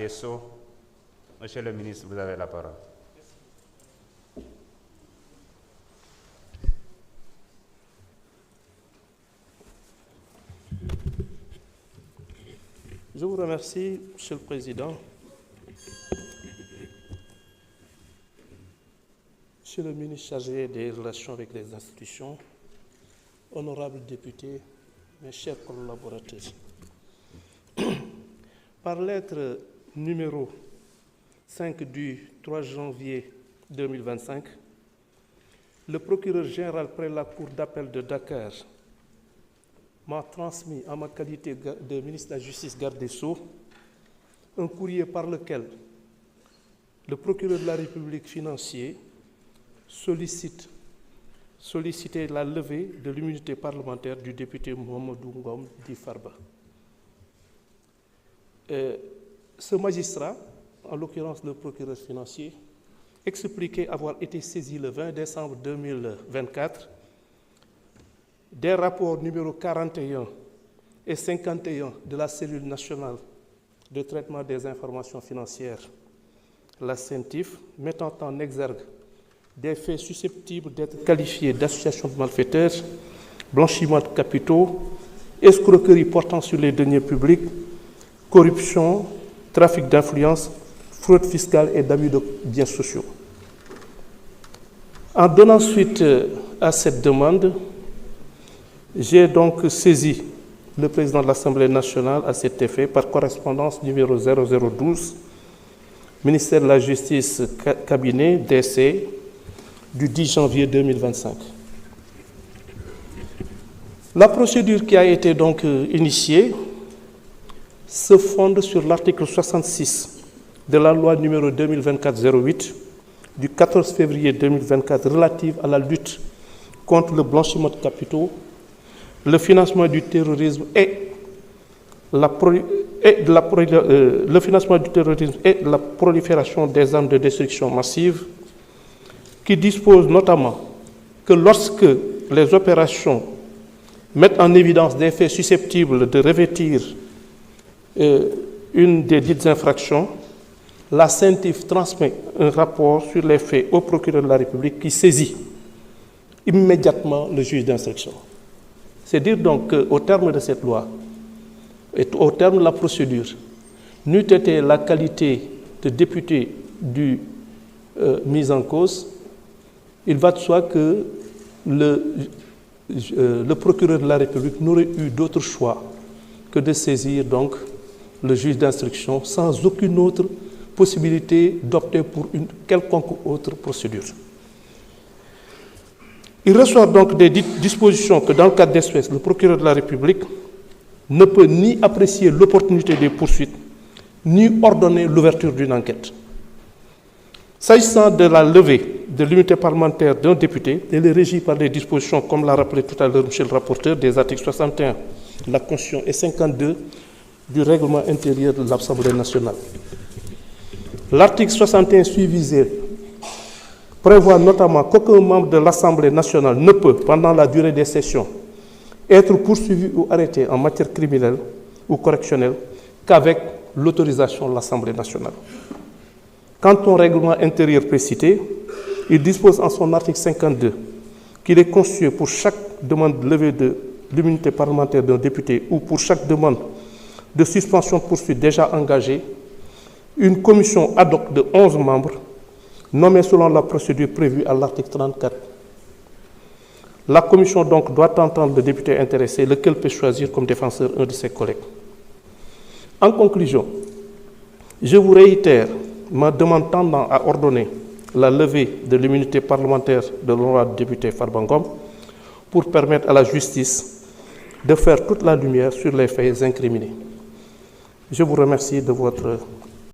des Sceaux. Monsieur le ministre, vous avez la parole. Je vous remercie, Monsieur le Président. Monsieur le ministre chargé des relations avec les institutions, honorables députés, mes chers collaborateurs. Par lettre numéro 5 du 3 janvier 2025, le procureur général près la Cour d'appel de Dakar m'a transmis, en ma qualité de ministre de la Justice garde des Sceaux, un courrier par lequel le procureur de la République financier sollicitait la levée de l'immunité parlementaire du député Mamadou Ngom dit Farba. Ce magistrat, en l'occurrence le procureur financier, expliquait avoir été saisi le 20 décembre 2024 des rapports numéro 41 et 51 de la cellule nationale de traitement des informations financières, la CENTIF, mettant en exergue des faits susceptibles d'être qualifiés d'association de malfaiteurs, blanchiment de capitaux, escroquerie portant sur les deniers publics, corruption, trafic d'influence, fraude fiscale et d'abus de biens sociaux. En donnant suite à cette demande, j'ai donc saisi le président de l'Assemblée nationale à cet effet par correspondance numéro 0012, ministère de la Justice, cabinet DC, du 10 janvier 2025. La procédure qui a été donc initiée se fonde sur l'article 66 de la loi numéro 2024-08 du 14 février 2024 relative à la lutte contre le blanchiment de capitaux, le financement du terrorisme et la prolifération des armes de destruction massive, qui dispose notamment que lorsque les opérations mettent en évidence des faits susceptibles de revêtir une des dites infractions, la CENTIF transmet un rapport sur les faits au procureur de la République qui saisit immédiatement le juge d'instruction. C'est dire donc qu'au terme de cette loi et au terme de la procédure, n'eût été la qualité de député du mis en cause, il va de soi que le procureur de la République n'aurait eu d'autre choix que de saisir donc le juge d'instruction sans aucune autre possibilité d'opter pour une quelconque autre procédure. Il ressort donc des dispositions que dans le cas d'espèce, le procureur de la République ne peut ni apprécier l'opportunité des poursuites, ni ordonner l'ouverture d'une enquête. S'agissant de la levée de l'immunité parlementaire d'un député, elle est régie par les dispositions, comme l'a rappelé tout à l'heure M. le rapporteur, des articles 61 de la Constitution et 52 du règlement intérieur de l'Assemblée nationale. L'article 61 suivisé prévoit notamment qu'aucun membre de l'Assemblée nationale ne peut, pendant la durée des sessions, être poursuivi ou arrêté en matière criminelle ou correctionnelle qu'avec l'autorisation de l'Assemblée nationale. Quant au règlement intérieur précité, il dispose en son article 52 qu'il est constitué pour chaque demande de levée de l'immunité parlementaire d'un député ou pour chaque demande de suspension de poursuite déjà engagée, une commission ad hoc de 11 membres nommée selon la procédure prévue à l'article 34. La commission donc doit entendre le député intéressé, lequel peut choisir comme défenseur un de ses collègues. En conclusion, je vous réitère ma demande tendant à ordonner la levée de l'immunité parlementaire de l'honorable député Farba Ngom pour permettre à la justice de faire toute la lumière sur les faits incriminés. Je vous remercie de votre